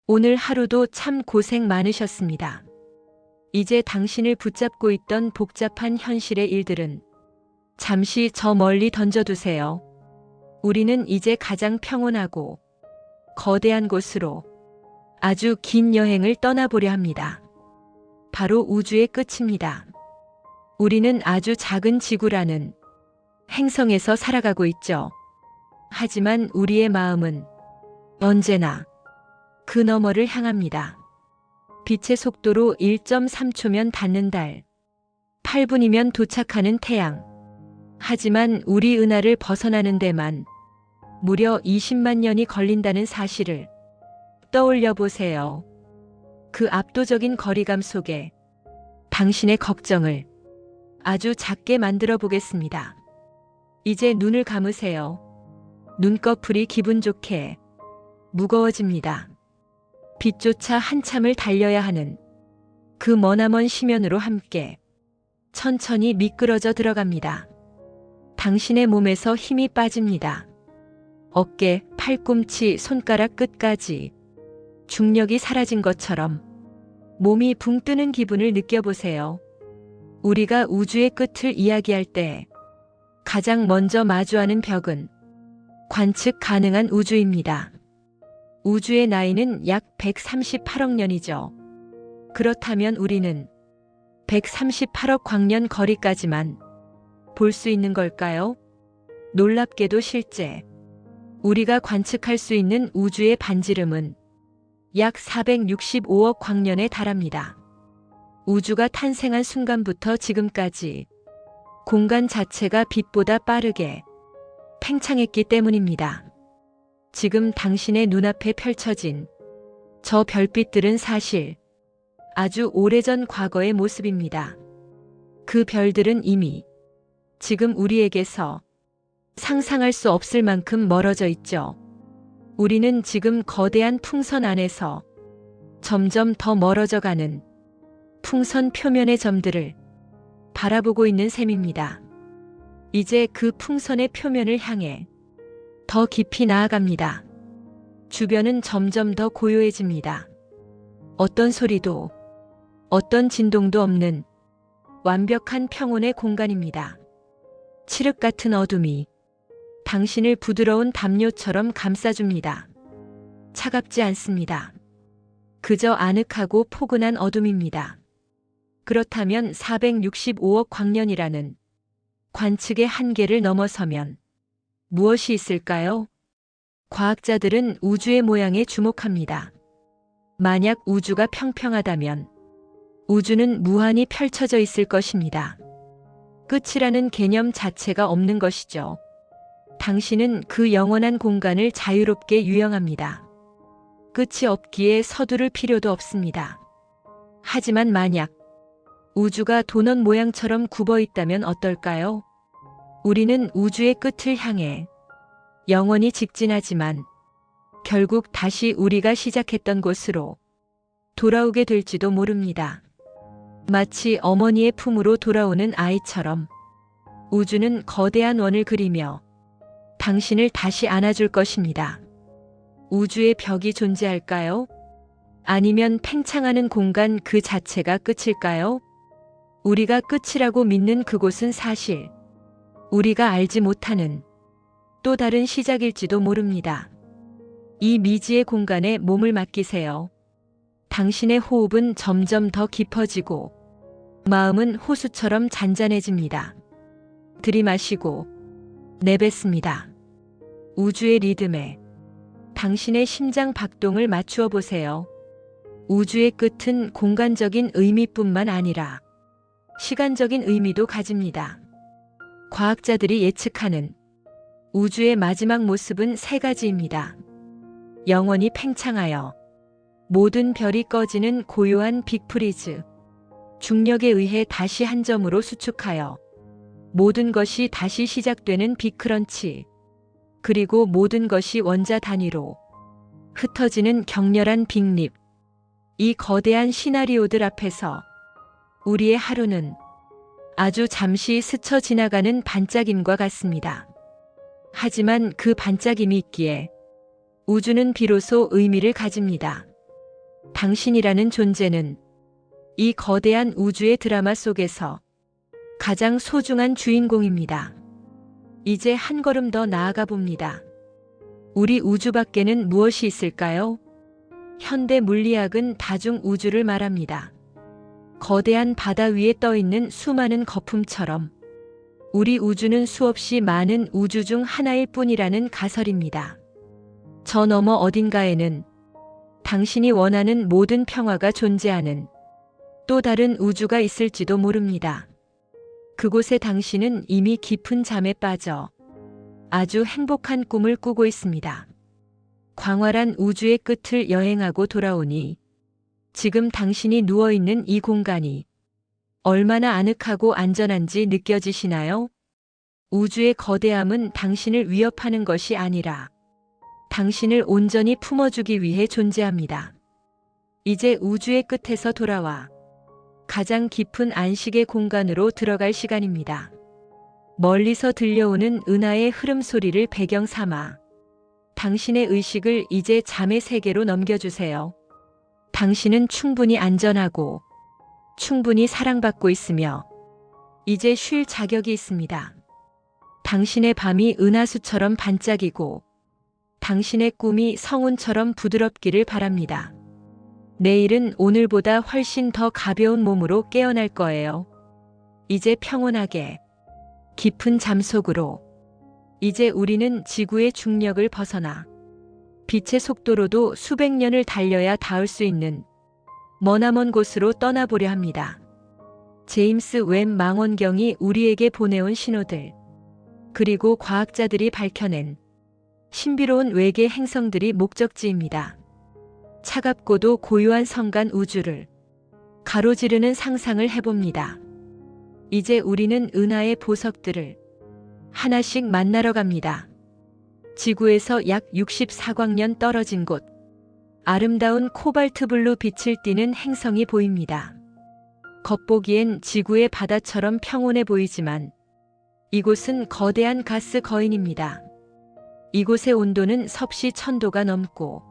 오늘 하루도 참 고생 많으셨습니다. 이제 당신을 붙잡고 있던 복잡한 현실의 일들은 잠시 저 멀리 던져두세요. 우리는 이제 가장 평온하고 거대한 곳으로 아주 긴 여행을 떠나보려 합니다. 바로 우주의 끝입니다. 우리는 아주 작은 지구라는 행성에서 살아가고 있죠. 하지만 우리의 마음은 언제나 그 너머를 향합니다. 빛의 속도로 1.3초면 닿는 달, 8분이면 도착하는 태양. 하지만 우리 은하를 벗어나는 데만 무려 20만 년이 걸린다는 사실을 떠올려 보세요. 그 압도적인 거리감 속에 당신의 걱정을 아주 작게 만들어 보겠습니다. 이제 눈을 감으세요. 눈꺼풀이 기분 좋게 무거워집니다. 빛조차 한참을 달려야 하는 그 머나먼 심연으로 함께 천천히 미끄러져 들어갑니다. 당신의 몸에서 힘이 빠집니다. 어깨, 팔꿈치, 손가락 끝까지 중력이 사라진 것처럼 몸이 붕 뜨는 기분을 느껴보세요. 우리가 우주의 끝을 이야기할 때 가장 먼저 마주하는 벽은 관측 가능한 우주입니다. 우주의 나이는 약 138억 년이죠. 그렇다면 우리는 138억 광년 거리까지만 볼 수 있는 걸까요? 놀랍게도 실제 우리가 관측할 수 있는 우주의 반지름은 약 465억 광년에 달합니다. 우주가 탄생한 순간부터 지금까지 공간 자체가 빛보다 빠르게 팽창했기 때문입니다. 지금 당신의 눈앞에 펼쳐진 저 별빛들은 사실 아주 오래전 과거의 모습입니다. 그 별들은 이미 지금 우리에게서 상상할 수 없을 만큼 멀어져 있죠. 우리는 지금 거대한 풍선 안에서 점점 더 멀어져 가는 풍선 표면의 점들을 바라보고 있는 셈입니다. 이제 그 풍선의 표면을 향해 더 깊이 나아갑니다. 주변은 점점 더 고요해집니다. 어떤 소리도, 어떤 진동도 없는 완벽한 평온의 공간입니다. 칠흑 같은 어둠이 당신을 부드러운 담요처럼 감싸줍니다. 차갑지 않습니다. 그저 아늑하고 포근한 어둠입니다. 그렇다면 465억 광년이라는 관측의 한계를 넘어서면 무엇이 있을까요? 과학자들은 우주의 모양에 주목합니다. 만약 우주가 평평하다면 우주는 무한히 펼쳐져 있을 것입니다. 끝이라는 개념 자체가 없는 것이죠. 당신은 그 영원한 공간을 자유롭게 유영합니다. 끝이 없기에 서두를 필요도 없습니다. 하지만 만약 우주가 도넛 모양처럼 굽어 있다면 어떨까요? 우리는 우주의 끝을 향해 영원히 직진하지만 결국 다시 우리가 시작했던 곳으로 돌아오게 될지도 모릅니다. 마치 어머니의 품으로 돌아오는 아이처럼 우주는 거대한 원을 그리며 당신을 다시 안아줄 것입니다. 우주의 벽이 존재할까요? 아니면 팽창하는 공간 그 자체가 끝일까요? 우리가 끝이라고 믿는 그곳은 사실 우리가 알지 못하는 또 다른 시작일지도 모릅니다. 이 미지의 공간에 몸을 맡기세요. 당신의 호흡은 점점 더 깊어지고 마음은 호수처럼 잔잔해집니다. 들이마시고 내뱉습니다. 우주의 리듬에 당신의 심장 박동을 맞추어 보세요. 우주의 끝은 공간적인 의미뿐만 아니라 시간적인 의미도 가집니다. 과학자들이 예측하는 우주의 마지막 모습은 세 가지입니다. 영원히 팽창하여 모든 별이 꺼지는 고요한 빅프리즈, 중력에 의해 다시 한 점으로 수축하여 모든 것이 다시 시작되는 빅크런치, 그리고 모든 것이 원자 단위로 흩어지는 격렬한 빅립. 이 거대한 시나리오들 앞에서 우리의 하루는 아주 잠시 스쳐 지나가는 반짝임과 같습니다. 하지만 그 반짝임이 있기에 우주는 비로소 의미를 가집니다. 당신이라는 존재는 이 거대한 우주의 드라마 속에서 가장 소중한 주인공입니다. 이제 한 걸음 더 나아가 봅니다. 우리 우주 밖에는 무엇이 있을까요? 현대 물리학은 다중 우주를 말합니다. 거대한 바다 위에 떠 있는 수많은 거품처럼 우리 우주는 수없이 많은 우주 중 하나일 뿐이라는 가설입니다. 저 너머 어딘가에는 당신이 원하는 모든 평화가 존재하는 또 다른 우주가 있을지도 모릅니다. 그곳에 당신은 이미 깊은 잠에 빠져 아주 행복한 꿈을 꾸고 있습니다. 광활한 우주의 끝을 여행하고 돌아오니 지금 당신이 누워있는 이 공간이 얼마나 아늑하고 안전한지 느껴지시나요? 우주의 거대함은 당신을 위협하는 것이 아니라 당신을 온전히 품어주기 위해 존재합니다. 이제 우주의 끝에서 돌아와 가장 깊은 안식의 공간으로 들어갈 시간입니다. 멀리서 들려오는 은하의 흐름 소리를 배경 삼아 당신의 의식을 이제 잠의 세계로 넘겨주세요. 당신은 충분히 안전하고 충분히 사랑받고 있으며 이제 쉴 자격이 있습니다. 당신의 밤이 은하수처럼 반짝이고 당신의 꿈이 성운처럼 부드럽기를 바랍니다. 내일은 오늘보다 훨씬 더 가벼운 몸으로 깨어날 거예요. 이제 평온하게 깊은 잠 속으로 이제 우리는 지구의 중력을 벗어나 빛의 속도로도 수백 년을 달려야 닿을 수 있는 머나먼 곳으로 떠나보려 합니다. 제임스 웹 망원경이 우리에게 보내온 신호들, 그리고 과학자들이 밝혀낸 신비로운 외계 행성들이 목적지입니다. 차갑고도 고요한 성간 우주를 가로지르는 상상을 해봅니다. 이제 우리는 은하의 보석들을 하나씩 만나러 갑니다. 지구에서 약 64광년 떨어진 곳, 아름다운 코발트 블루 빛을 띠는 행성이 보입니다. 겉보기엔 지구의 바다처럼 평온해 보이지만 이곳은 거대한 가스 거인입니다. 이곳의 온도는 섭씨 1000도가 넘고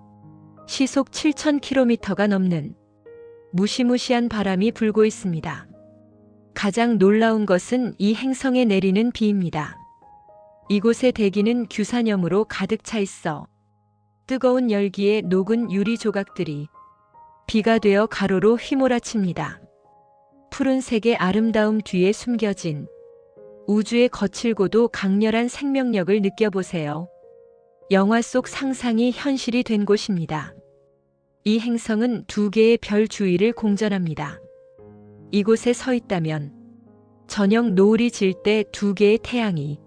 시속 7000km가 넘는 무시무시한 바람이 불고 있습니다. 가장 놀라운 것은 이 행성에 내리는 비입니다. 이곳의 대기는 규산염으로 가득 차 있어 뜨거운 열기에 녹은 유리 조각들이 비가 되어 가로로 휘몰아칩니다. 푸른색의 아름다움 뒤에 숨겨진 우주의 거칠고도 강렬한 생명력을 느껴보세요. 영화 속 상상이 현실이 된 곳입니다. 이 행성은 2개의 별 주위를 공전합니다. 이곳에 서 있다면 저녁 노을이 질 때 2개의 태양이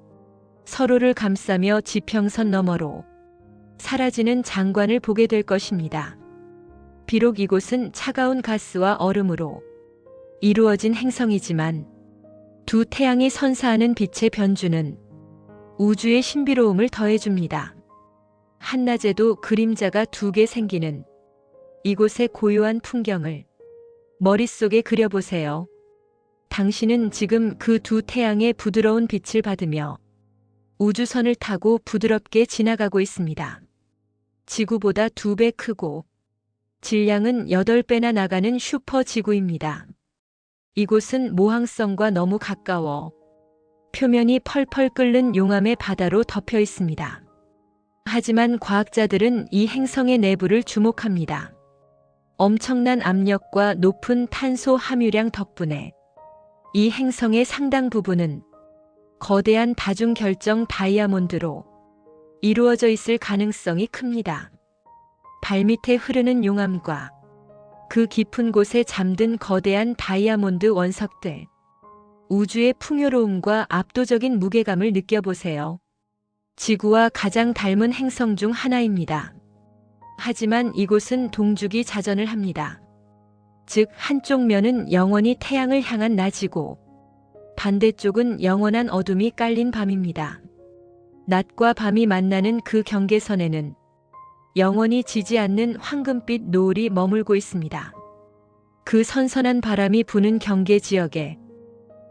서로를 감싸며 지평선 너머로 사라지는 장관을 보게 될 것입니다. 비록 이곳은 차가운 가스와 얼음으로 이루어진 행성이지만 2 태양이 선사하는 빛의 변주는 우주의 신비로움을 더해줍니다. 한낮에도 그림자가 2개 생기는 이곳의 고요한 풍경을 머릿속에 그려보세요. 당신은 지금 그 2 태양의 부드러운 빛을 받으며 우주선을 타고 부드럽게 지나가고 있습니다. 지구보다 2배 크고 질량은 8배나 나가는 슈퍼 지구입니다. 이곳은 모항성과 너무 가까워 표면이 펄펄 끓는 용암의 바다로 덮여 있습니다. 하지만 과학자들은 이 행성의 내부를 주목합니다. 엄청난 압력과 높은 탄소 함유량 덕분에 이 행성의 상당 부분은 거대한 다중결정 다이아몬드로 이루어져 있을 가능성이 큽니다. 발밑에 흐르는 용암과 그 깊은 곳에 잠든 거대한 다이아몬드 원석들, 우주의 풍요로움과 압도적인 무게감을 느껴보세요. 지구와 가장 닮은 행성 중 하나입니다. 하지만 이곳은 동주기 자전을 합니다. 즉, 한쪽 면은 영원히 태양을 향한 낮이고 반대쪽은 영원한 어둠이 깔린 밤입니다. 낮과 밤이 만나는 그 경계선에는 영원히 지지 않는 황금빛 노을이 머물고 있습니다. 그 선선한 바람이 부는 경계 지역에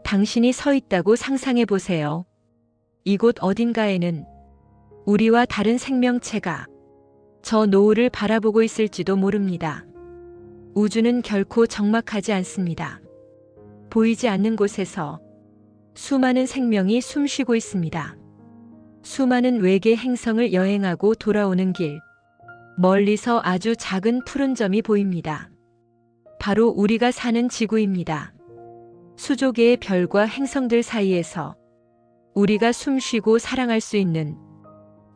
당신이 서 있다고 상상해 보세요. 이곳 어딘가에는 우리와 다른 생명체가 저 노을을 바라보고 있을지도 모릅니다. 우주는 결코 적막하지 않습니다. 보이지 않는 곳에서 수많은 생명이 숨쉬고 있습니다. 수많은 외계 행성을 여행하고 돌아오는 길, 멀리서 아주 작은 푸른 점이 보입니다. 바로 우리가 사는 지구입니다. 수조 개의 별과 행성들 사이에서 우리가 숨쉬고 사랑할 수 있는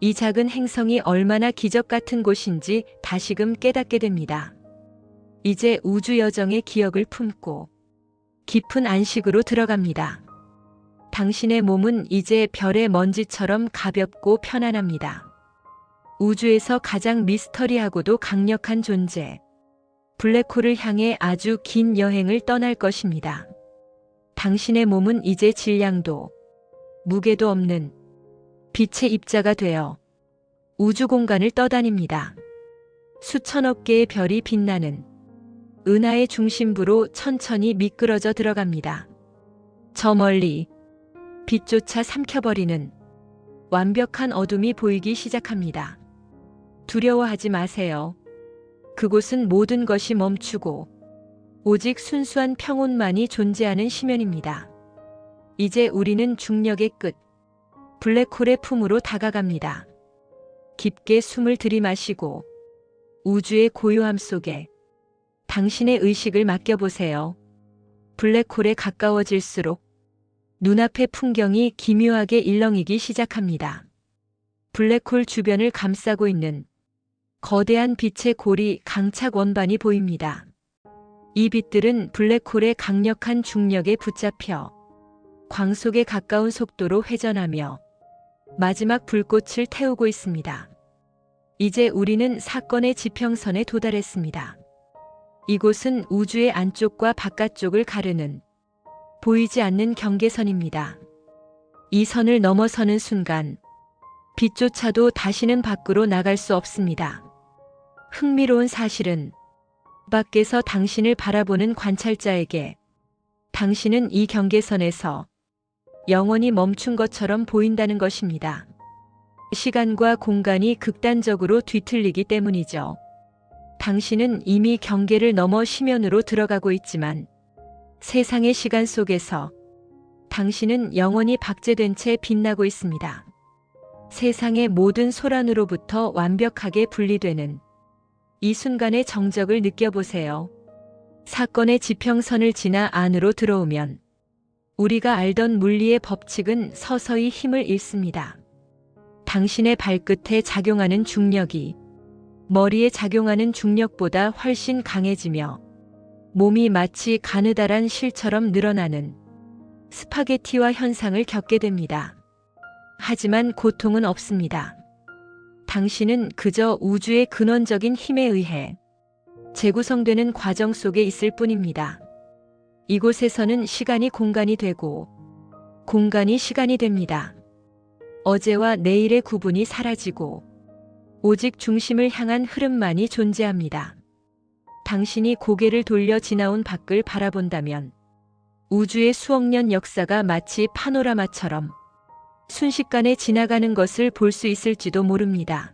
이 작은 행성이 얼마나 기적 같은 곳인지 다시금 깨닫게 됩니다. 이제 우주 여정의 기억을 품고 깊은 안식으로 들어갑니다. 당신의 몸은 이제 별의 먼지처럼 가볍고 편안합니다. 우주에서 가장 미스터리하고도 강력한 존재, 블랙홀을 향해 아주 긴 여행을 떠날 것입니다. 당신의 몸은 이제 질량도, 무게도 없는 빛의 입자가 되어 우주 공간을 떠다닙니다. 수천억 개의 별이 빛나는 은하의 중심부로 천천히 미끄러져 들어갑니다. 저 멀리 빛조차 삼켜버리는 완벽한 어둠이 보이기 시작합니다. 두려워하지 마세요. 그곳은 모든 것이 멈추고 오직 순수한 평온만이 존재하는 심연입니다. 이제 우리는 중력의 끝, 블랙홀의 품으로 다가갑니다. 깊게 숨을 들이마시고 우주의 고요함 속에 당신의 의식을 맡겨보세요. 블랙홀에 가까워질수록 눈앞의 풍경이 기묘하게 일렁이기 시작합니다. 블랙홀 주변을 감싸고 있는 거대한 빛의 골이 강착 원반이 보입니다. 이 빛들은 블랙홀의 강력한 중력에 붙잡혀 광 속에 가까운 속도로 회전하며 마지막 불꽃을 태우고 있습니다. 이제 우리는 사건의 지평선에 도달했습니다. 이곳은 우주의 안쪽과 바깥쪽을 가르는 보이지 않는 경계선입니다. 이 선을 넘어서는 순간 빛조차도 다시는 밖으로 나갈 수 없습니다. 흥미로운 사실은 밖에서 당신을 바라보는 관찰자에게 당신은 이 경계선에서 영원히 멈춘 것처럼 보인다는 것입니다. 시간과 공간이 극단적으로 뒤틀리기 때문이죠. 당신은 이미 경계를 넘어 심연으로 들어가고 있지만 세상의 시간 속에서 당신은 영원히 박제된 채 빛나고 있습니다. 세상의 모든 소란으로부터 완벽하게 분리되는 이 순간의 정적을 느껴보세요. 사건의 지평선을 지나 안으로 들어오면 우리가 알던 물리의 법칙은 서서히 힘을 잃습니다. 당신의 발끝에 작용하는 중력이 머리에 작용하는 중력보다 훨씬 강해지며 몸이 마치 가느다란 실처럼 늘어나는 스파게티와 현상을 겪게 됩니다. 하지만 고통은 없습니다. 당신은 그저 우주의 근원적인 힘에 의해 재구성되는 과정 속에 있을 뿐입니다. 이곳에서는 시간이 공간이 되고 공간이 시간이 됩니다. 어제와 내일의 구분이 사라지고 오직 중심을 향한 흐름만이 존재합니다. 당신이 고개를 돌려 지나온 밖을 바라본다면 우주의 수억 년 역사가 마치 파노라마처럼 순식간에 지나가는 것을 볼 수 있을지도 모릅니다.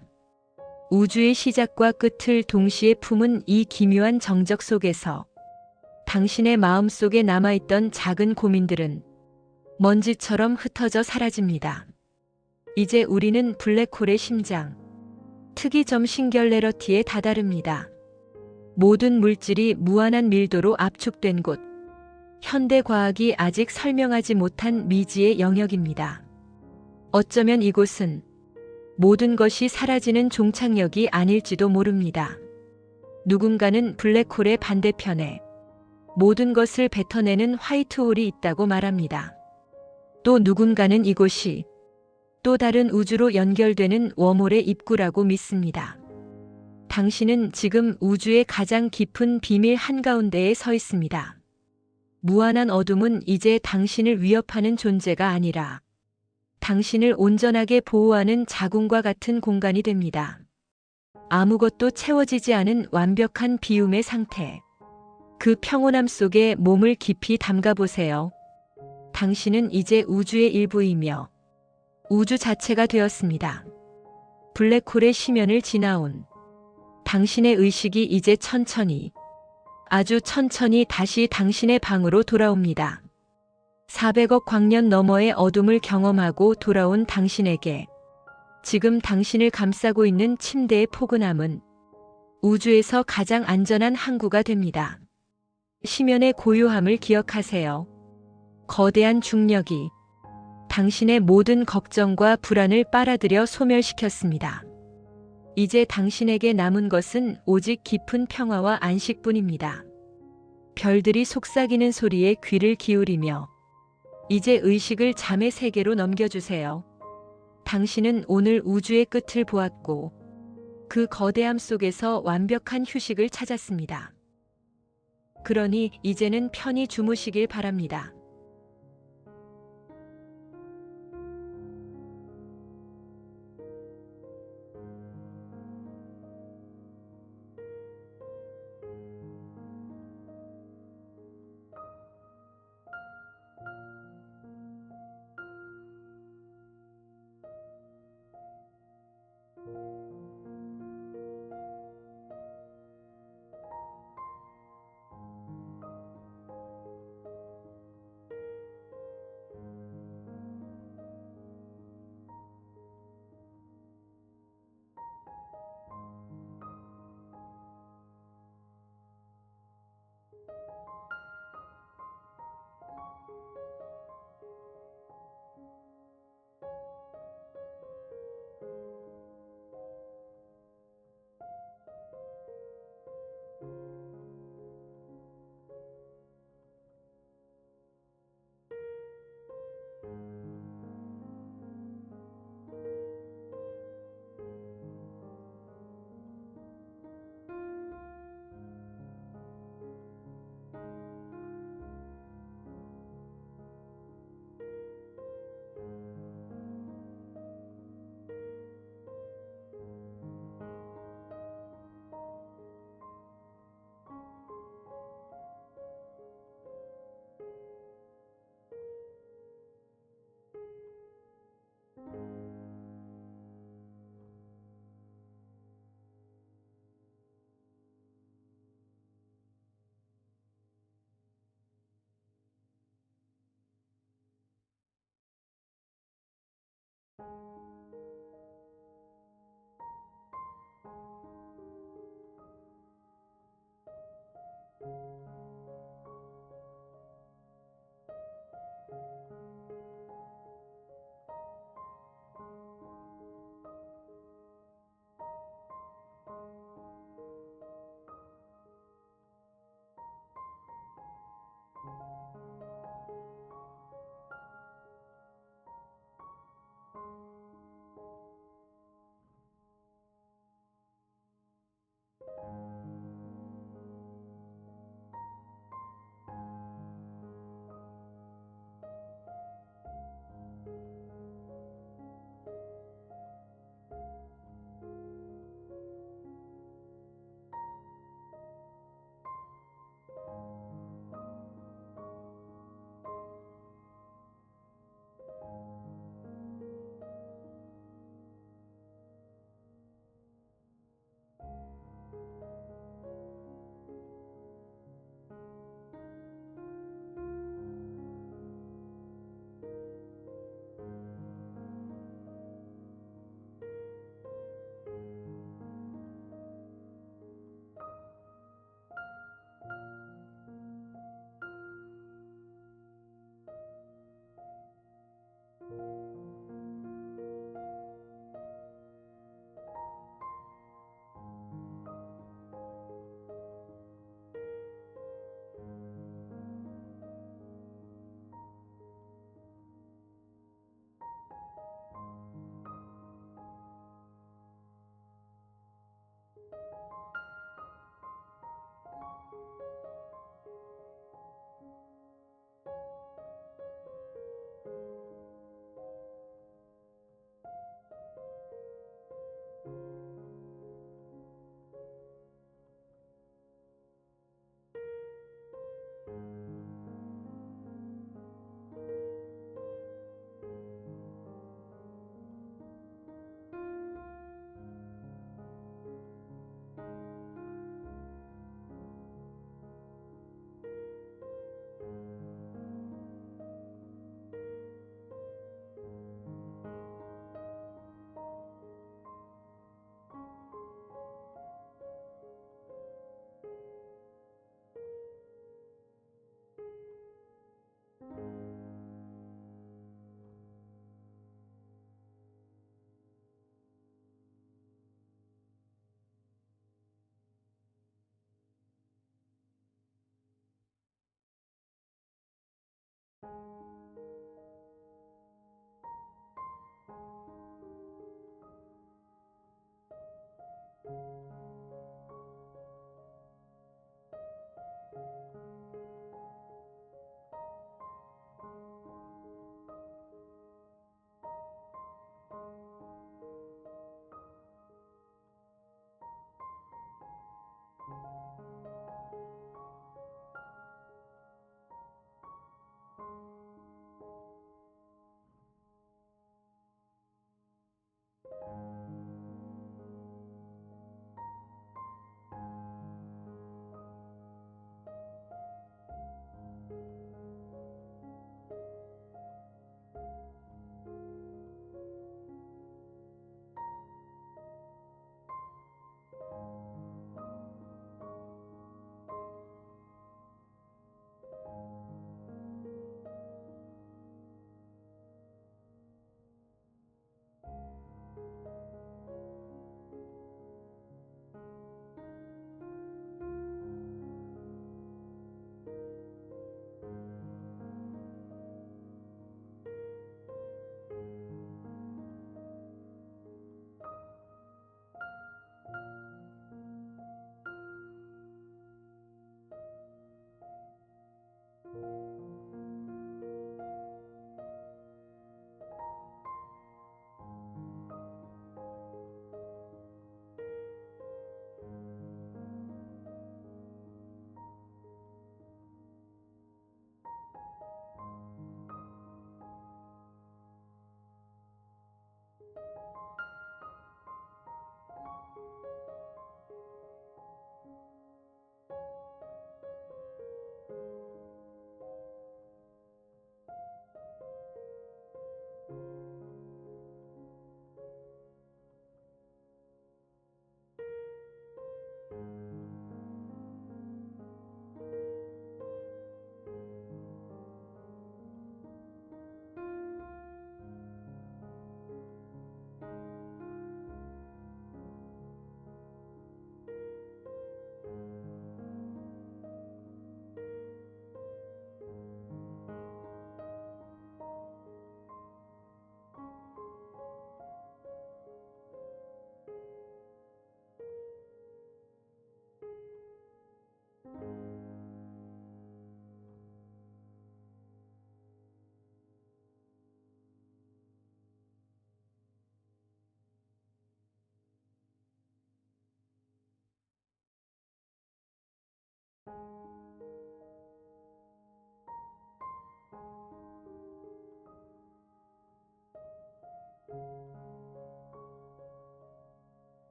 우주의 시작과 끝을 동시에 품은 이 기묘한 정적 속에서 당신의 마음속에 남아있던 작은 고민들은 먼지처럼 흩어져 사라집니다. 이제 우리는 블랙홀의 심장, 특이점 싱귤레러티에 다다릅니다. 모든 물질이 무한한 밀도로 압축된 곳, 현대 과학이 아직 설명하지 못한 미지의 영역입니다. 어쩌면 이곳은 모든 것이 사라지는 종착역이 아닐지도 모릅니다. 누군가는 블랙홀의 반대편에 모든 것을 뱉어내는 화이트홀이 있다고 말합니다. 또 누군가는 이곳이 또 다른 우주로 연결되는 웜홀의 입구라고 믿습니다. 당신은 지금 우주의 가장 깊은 비밀 한가운데에 서 있습니다. 무한한 어둠은 이제 당신을 위협하는 존재가 아니라 당신을 온전하게 보호하는 자궁과 같은 공간이 됩니다. 아무것도 채워지지 않은 완벽한 비움의 상태. 그 평온함 속에 몸을 깊이 담가보세요. 당신은 이제 우주의 일부이며 우주 자체가 되었습니다. 블랙홀의 심연을 지나온 당신의 의식이 이제 천천히 아주 천천히 다시 당신의 방으로 돌아옵니다. 400억 광년 너머의 어둠을 경험하고 돌아온 당신에게 지금 당신을 감싸고 있는 침대의 포근함은 우주에서 가장 안전한 항구가 됩니다. 심연의 고요함을 기억하세요. 거대한 중력이 당신의 모든 걱정과 불안을 빨아들여 소멸시켰습니다. 이제 당신에게 남은 것은 오직 깊은 평화와 안식뿐입니다. 별들이 속삭이는 소리에 귀를 기울이며 이제 의식을 잠의 세계로 넘겨주세요. 당신은 오늘 우주의 끝을 보았고 그 거대함 속에서 완벽한 휴식을 찾았습니다. 그러니 이제는 편히 주무시길 바랍니다.